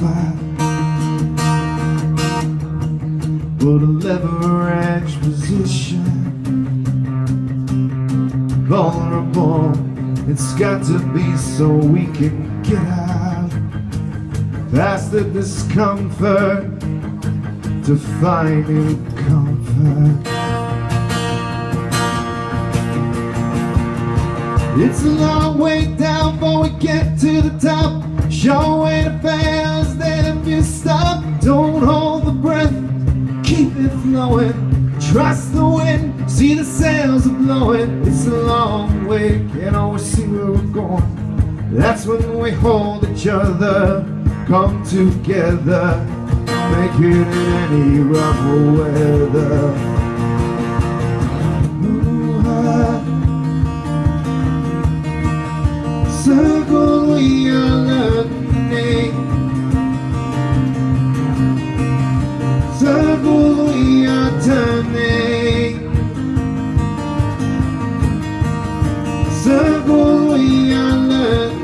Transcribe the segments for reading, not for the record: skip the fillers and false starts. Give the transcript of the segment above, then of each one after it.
fire. Put a lever edge position, vulnerable. It's got to be so we can get out past the discomfort to find new comfort. It's a long way down before we get to the top. Sure way to fail is that if you stop, don't hold the breath, keep it flowing. Trust the wind, see the sails are blowing. It's a long way, can't always see where we're going. That's when we hold each other, come together, make it in any rough weather. Circle we are learning, circles we are turning, circles we are learning.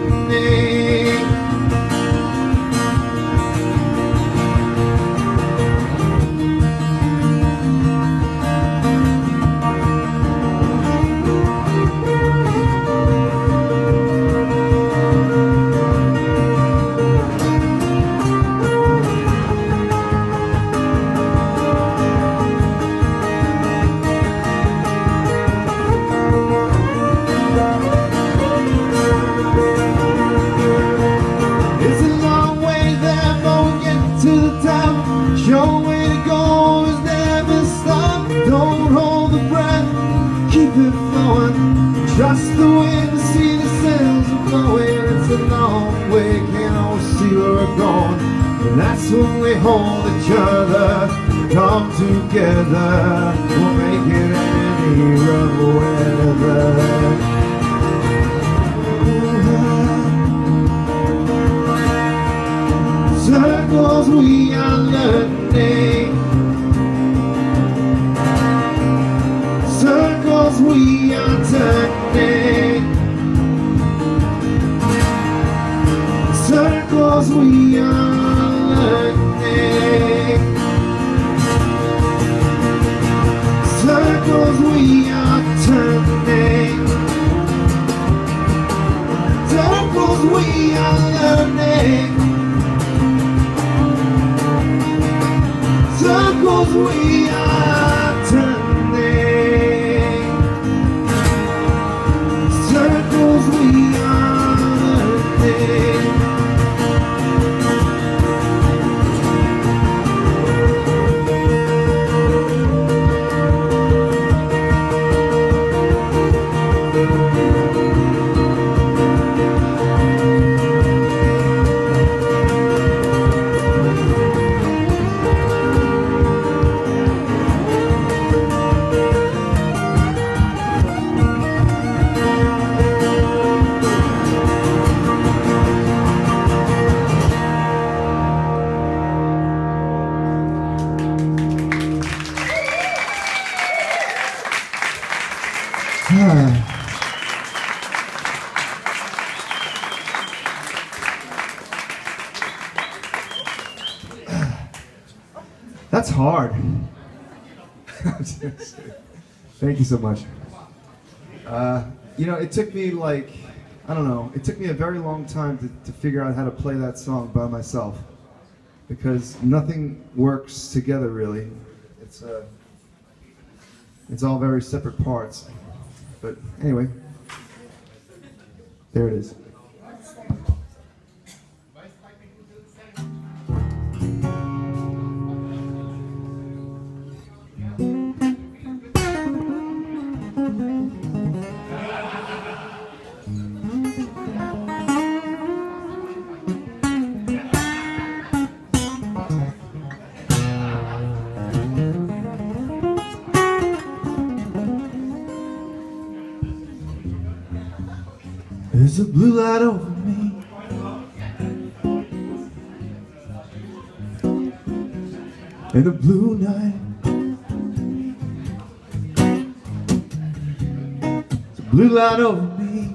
Your way to go is never stop. Don't hold the breath, keep it flowing. Trust the wind to see the sails are blowing. It's a long way, can't always see where we're going. And that's when we hold each other, come together. We'll make it any rough weather. Circles we are learning, circles we are turning, circles we are learning, circles we are turning, circles we are learning. Circles we are turning, circles we are learning. That's hard. Thank you so much. You know, it took me like, I don't know, it took me a very long time to figure out how to play that song by myself, because nothing works together really. It's all very separate parts. But anyway, there it is. There's a blue light over me, and a blue night. There's a blue light over me,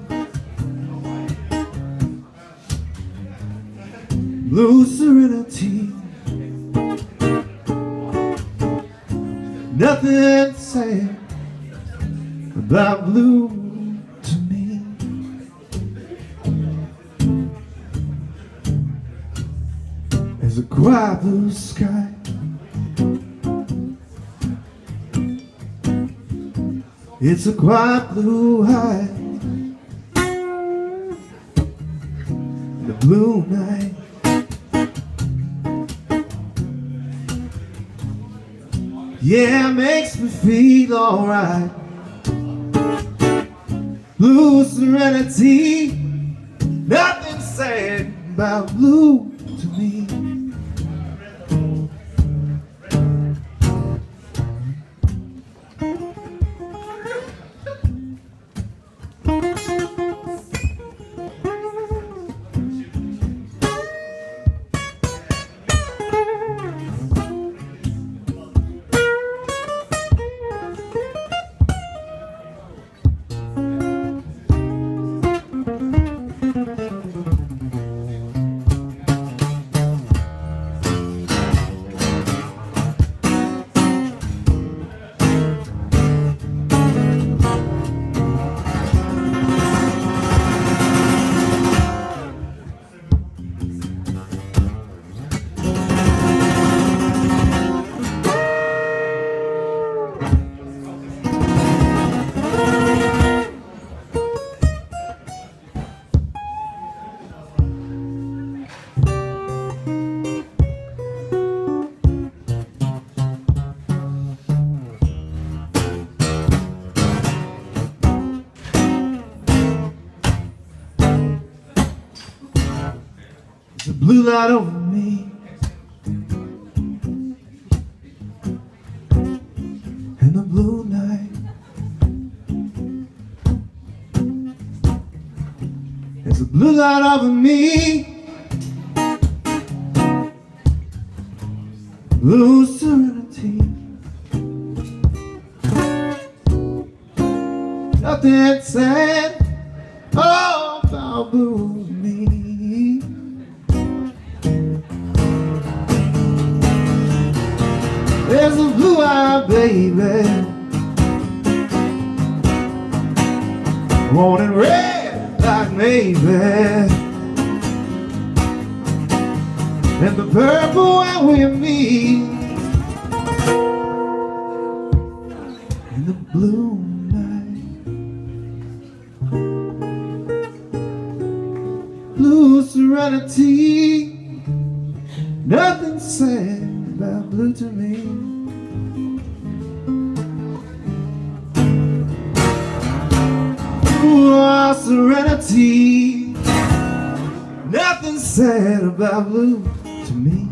blue serenity. Nothing sad about blue to me. There's a quiet blue sky, it's a quiet blue high, the blue night. Yeah, it makes me feel alright. Blue serenity, nothing sad about blue to me. There's a blue light over me, and the blue night. There's a blue light over me, blue serenity. Nothing sad about blue to me. There's a blue-eyed baby, wanting red like maybe, and the purple when we meet, in the blue night. Blue serenity, nothing sad about blue to me. Blue serenity, nothing sad about blue to me.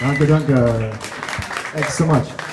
Danke, danke. Thanks so much.